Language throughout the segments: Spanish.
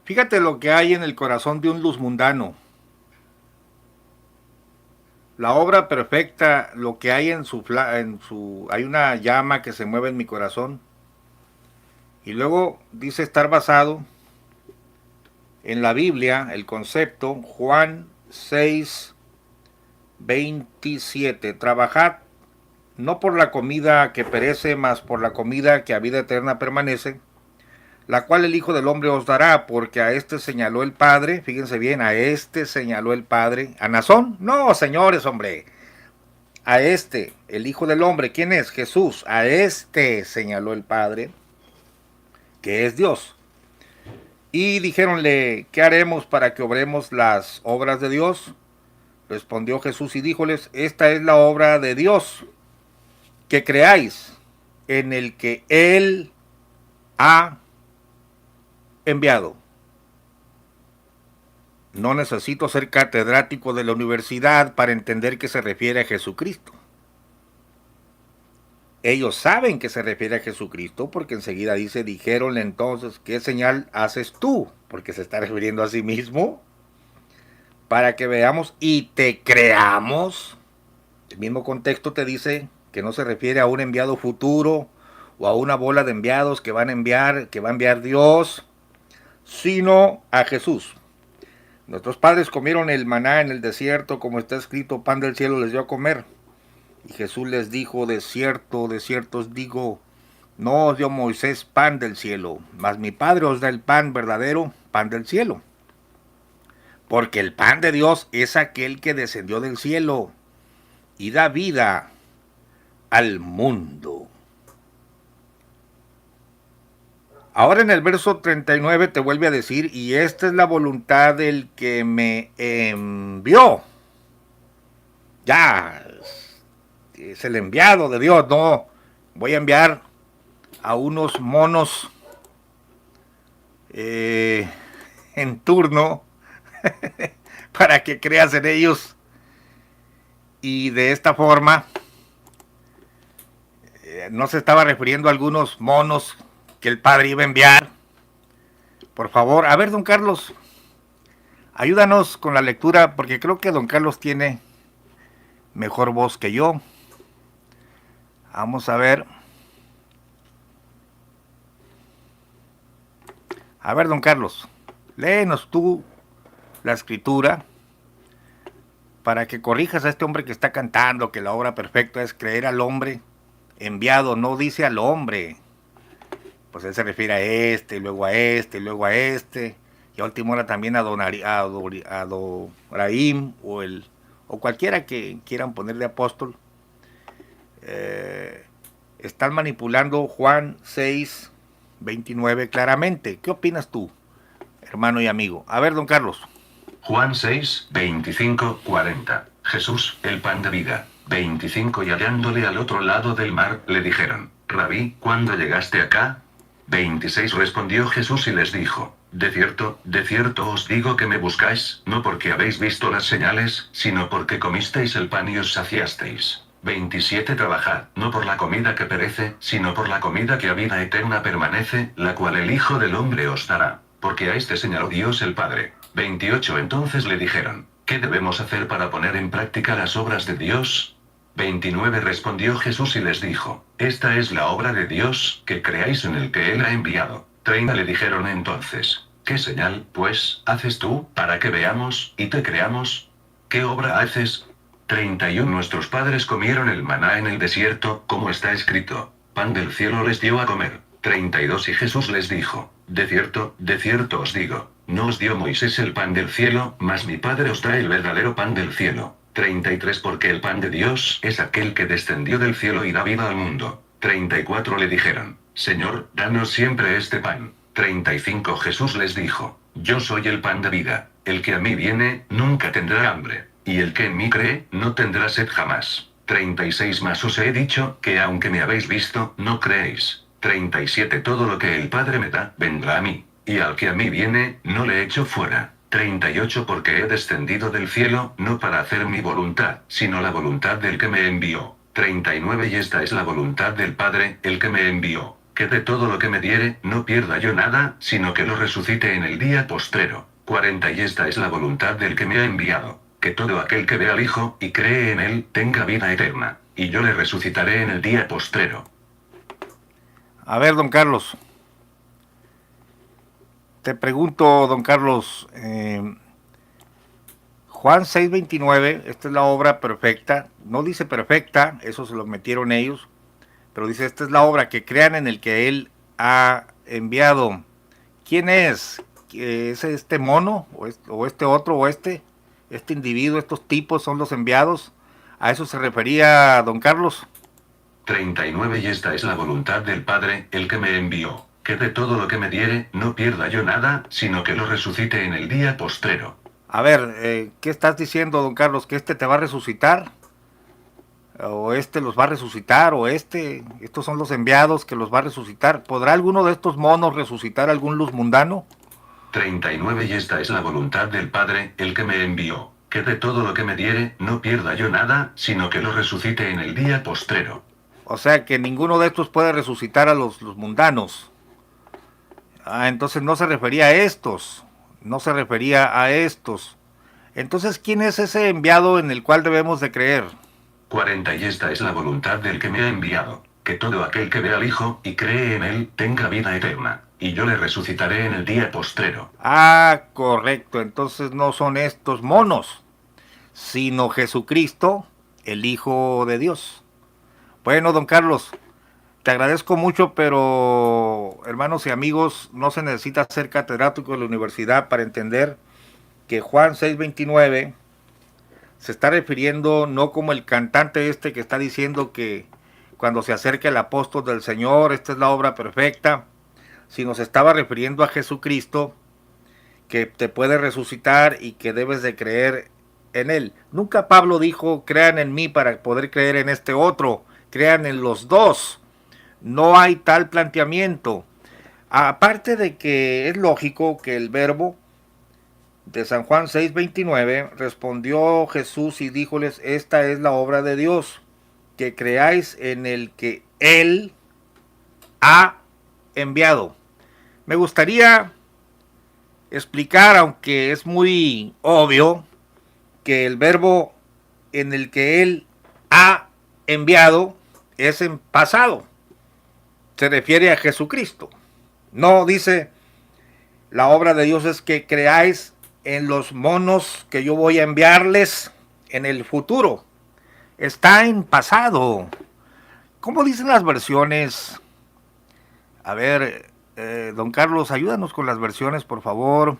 Fíjate lo que hay en el corazón de un luz mundano. La obra perfecta, lo que hay hay una llama que se mueve en mi corazón. Y luego dice estar basado en la Biblia, el concepto, Juan 6:27. Trabajad no por la comida que perece, mas por la comida que a vida eterna permanece, la cual el Hijo del Hombre os dará, porque a este señaló el Padre, fíjense bien, a este señaló el Padre, ¿a Nazón? No, señores, hombre, a este, el Hijo del Hombre, ¿quién es? Jesús, a este señaló el Padre, que es Dios. Y dijéronle, ¿qué haremos para que obremos las obras de Dios? Respondió Jesús y díjoles, esta es la obra de Dios, que creáis en el que Él ha enviado. No necesito ser catedrático de la universidad para entender que se refiere a Jesucristo. Ellos saben que se refiere a Jesucristo porque enseguida dice, dijéronle entonces, ¿qué señal haces tú? Porque se está refiriendo a sí mismo, para que veamos y te creamos. El mismo contexto te dice que no se refiere a un enviado futuro o a una bola de enviados que van a enviar, que va a enviar Dios, sino a Jesús. Nuestros padres comieron el maná en el desierto, como está escrito, pan del cielo les dio a comer. Y Jesús les dijo, de cierto os digo, no os dio Moisés pan del cielo, mas mi Padre os da el pan verdadero, pan del cielo. Porque el pan de Dios es aquel que descendió del cielo y da vida al mundo. Ahora en el verso 39 te vuelve a decir, y esta es la voluntad del que me envió. Ya, es el enviado de Dios, no voy a enviar a unos monos en turno para que creas en ellos y de esta forma no se estaba refiriendo a algunos monos que el padre iba a enviar. Por favor, a ver, don Carlos, ayúdanos con la lectura porque creo que don Carlos tiene mejor voz que yo. Vamos a ver. A ver, don Carlos, léenos tú la escritura para que corrijas a este hombre que está cantando que la obra perfecta es creer al hombre enviado, no dice al hombre. Pues él se refiere a este, luego a este, luego a este, y a última hora también a Doraim o cualquiera que quieran poner de apóstol. Están manipulando Juan 6:29 claramente. ¿Qué opinas tú, hermano y amigo? A ver, don Carlos. Juan 6, 25, 40. Jesús, el pan de vida. 25 y hallándole al otro lado del mar, le dijeron, Rabí, ¿cuándo llegaste acá? 26 respondió Jesús y les dijo, de cierto os digo que me buscáis, no porque habéis visto las señales, sino porque comisteis el pan y os saciasteis. 27 Trabajad, no por la comida que perece, sino por la comida que a vida eterna permanece, la cual el Hijo del Hombre os dará, porque a este señaló Dios el Padre. 28 Entonces le dijeron, ¿qué debemos hacer para poner en práctica las obras de Dios? 29 Respondió Jesús y les dijo, esta es la obra de Dios, que creáis en el que Él ha enviado. 30 Le dijeron entonces, ¿qué señal, pues, haces tú, para que veamos, y te creamos? ¿Qué obra haces? 31 Nuestros padres comieron el maná en el desierto, como está escrito, pan del cielo les dio a comer. 32 Y Jesús les dijo, de cierto os digo, no os dio Moisés el pan del cielo, mas mi Padre os da el verdadero pan del cielo. 33 Porque el pan de Dios es aquel que descendió del cielo y da vida al mundo. 34 Le dijeron, Señor, danos siempre este pan. 35 Jesús les dijo, yo soy el pan de vida, el que a mí viene, nunca tendrá hambre, y el que en mí cree, no tendrá sed jamás. 36 Mas os he dicho, que aunque me habéis visto, no creéis. 37 Todo lo que el Padre me da, vendrá a mí, y al que a mí viene, no le echo fuera. 38 Porque he descendido del cielo, no para hacer mi voluntad, sino la voluntad del que me envió. 39 Y esta es la voluntad del Padre, el que me envió, que de todo lo que me diere, no pierda yo nada, sino que lo resucite en el día postrero. 40 Y esta es la voluntad del que me ha enviado, que todo aquel que ve al Hijo, y cree en él, tenga vida eterna, y yo le resucitaré en el día postrero. A ver, don Carlos, te pregunto, don Carlos, Juan 6:29, esta es la obra perfecta, no dice perfecta, eso se lo metieron ellos, pero dice, esta es la obra, que crean en el que Él ha enviado. ¿Quién es? ¿Es este mono? ¿O este otro? ¿O este individuo? ¿Estos tipos son los enviados? ¿A eso se refería don Carlos? 39 Y esta es la voluntad del Padre, el que me envió, que de todo lo que me diere, no pierda yo nada, sino que lo resucite en el día postrero. A ver, ¿qué estás diciendo, don Carlos? ¿Que este te va a resucitar? ¿O este los va a resucitar? ¿O estos son los enviados que los va a resucitar? ¿Podrá alguno de estos monos resucitar algún luz mundano? 39 Y esta es la voluntad del Padre, el que me envió, que de todo lo que me diere, no pierda yo nada, sino que lo resucite en el día postrero. O sea que ninguno de estos puede resucitar a los mundanos. Entonces no se refería a estos. No se refería a estos. Entonces, ¿quién es ese enviado en el cual debemos de creer? 40 Y esta es la voluntad del que me ha enviado, que todo aquel que ve al Hijo, y cree en él, tenga vida eterna, y yo le resucitaré en el día postrero. Correcto. Entonces no son estos monos, sino Jesucristo, el Hijo de Dios. Bueno, don Carlos, te agradezco mucho, pero hermanos y amigos, no se necesita ser catedrático de la universidad para entender que Juan 6:29 se está refiriendo no como el cantante que está diciendo que cuando se acerca el apóstol del Señor, esta es la obra perfecta, sino se estaba refiriendo a Jesucristo, que te puede resucitar y que debes de creer en Él. Nunca Pablo dijo, crean en mí para poder creer en este otro, crean en los dos. No hay tal planteamiento. Aparte de que es lógico que el verbo de San Juan 6:29, respondió Jesús y díjoles, esta es la obra de Dios, que creáis en el que Él ha enviado. Me gustaría explicar, aunque es muy obvio, que el verbo en el que Él ha enviado es en pasado. Se refiere a Jesucristo. No dice, la obra de Dios es que creáis en los monos que yo voy a enviarles en el futuro. Está en pasado. ¿Cómo dicen las versiones? A ver, don Carlos, ayúdanos con las versiones, por favor.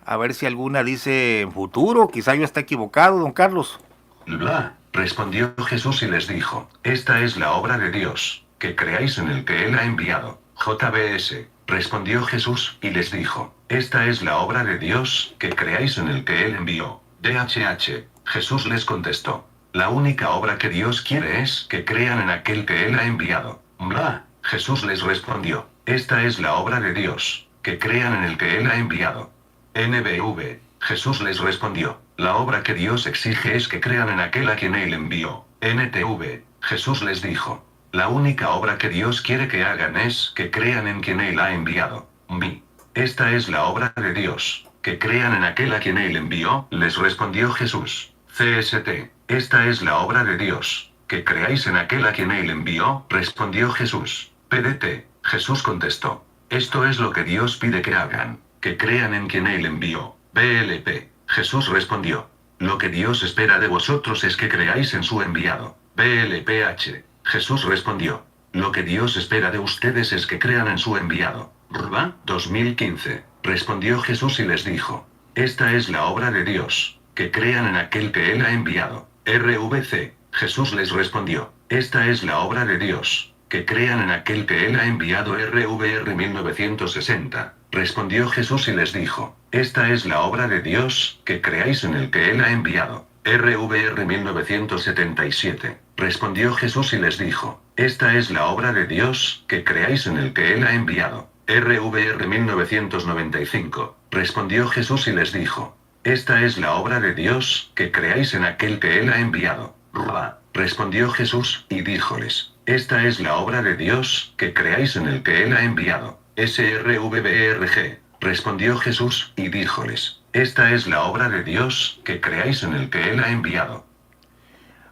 A ver si alguna dice en futuro. Quizá yo esté equivocado, don Carlos. Bla, respondió Jesús y les dijo, esta es la obra de Dios, que creáis en el que Él ha enviado. JBS, respondió Jesús y les dijo, esta es la obra de Dios, que creáis en el que Él envió. DHH, Jesús les contestó, la única obra que Dios quiere es que crean en aquel que Él ha enviado. Bla, Jesús les respondió, esta es la obra de Dios, que crean en el que Él ha enviado. NBV, Jesús les respondió, la obra que Dios exige es que crean en aquel a quien Él envió. NTV, Jesús les dijo, la única obra que Dios quiere que hagan es que crean en quien Él ha enviado. Mi. Esta es la obra de Dios, que crean en aquel a quien Él envió, les respondió Jesús. CST, esta es la obra de Dios, que creáis en aquel a quien Él envió, respondió Jesús. PDT, Jesús contestó, esto es lo que Dios pide que hagan, que crean en quien Él envió. BLP, Jesús respondió, lo que Dios espera de vosotros es que creáis en su enviado. BLPH, Jesús respondió, lo que Dios espera de ustedes es que crean en su enviado. RBA, 2015, respondió Jesús y les dijo, esta es la obra de Dios, que crean en aquel que Él ha enviado. RVC, Jesús les respondió, esta es la obra de Dios, que crean en aquel que Él ha enviado. RVR 1960, respondió Jesús y les dijo, esta es la obra de Dios, que creáis en el que Él ha enviado. RVR 1977, respondió Jesús y les dijo, esta es la obra de Dios, que creáis en el que Él ha enviado. RVR 1995, respondió Jesús y les dijo, esta es la obra de Dios, que creáis en aquel que Él ha enviado. RUA, respondió Jesús, y díjoles, Esta es la obra de Dios, que creáis en el que Él ha enviado. SRVBRG. Respondió Jesús, y díjoles, esta es la obra de Dios, que creáis en el que Él ha enviado.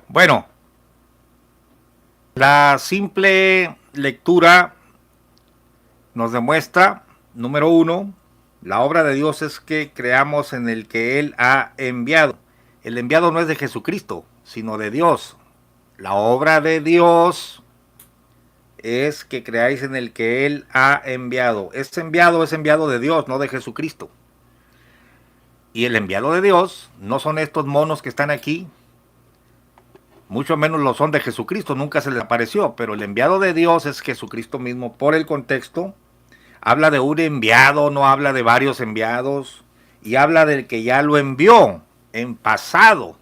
Bueno, la simple lectura nos demuestra, número uno, la obra de Dios es que creamos en el que Él ha enviado. El enviado no es de Jesucristo, sino de Dios. La obra de Dios es que creáis en el que Él ha enviado. Este enviado es enviado de Dios, no de Jesucristo. Y el enviado de Dios no son estos monos que están aquí, mucho menos lo son de Jesucristo, nunca se les apareció, pero el enviado de Dios es Jesucristo mismo. Por el contexto, habla de un enviado, no habla de varios enviados, y habla del que ya lo envió en pasado.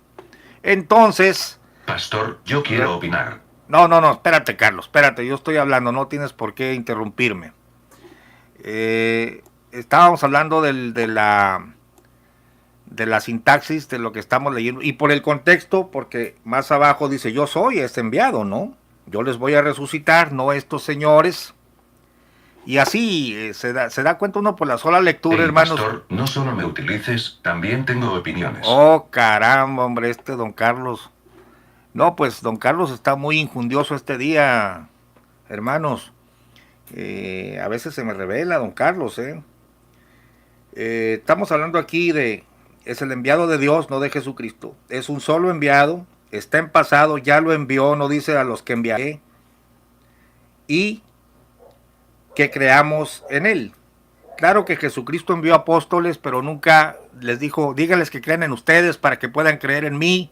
Entonces... Pastor, yo quiero opinar. No, espérate, Carlos, espérate, yo estoy hablando, no tienes por qué interrumpirme. Estábamos hablando de la sintaxis de lo que estamos leyendo, y por el contexto, porque más abajo dice, yo soy este enviado, ¿no? Yo les voy a resucitar, no estos señores. Y así se da cuenta uno por la sola lectura, hermanos. Pastor, no solo me utilices, también tengo opiniones. Oh, caramba, hombre, don Carlos. No, pues don Carlos está muy injundioso este día, hermanos. A veces se me revela don Carlos, estamos hablando aquí de... Es el enviado de Dios, no de Jesucristo. Es un solo enviado, está en pasado, ya lo envió, no dice a los que enviaré. Y que creamos en Él. Claro que Jesucristo envió apóstoles, pero nunca les dijo, díganles que crean en ustedes para que puedan creer en mí.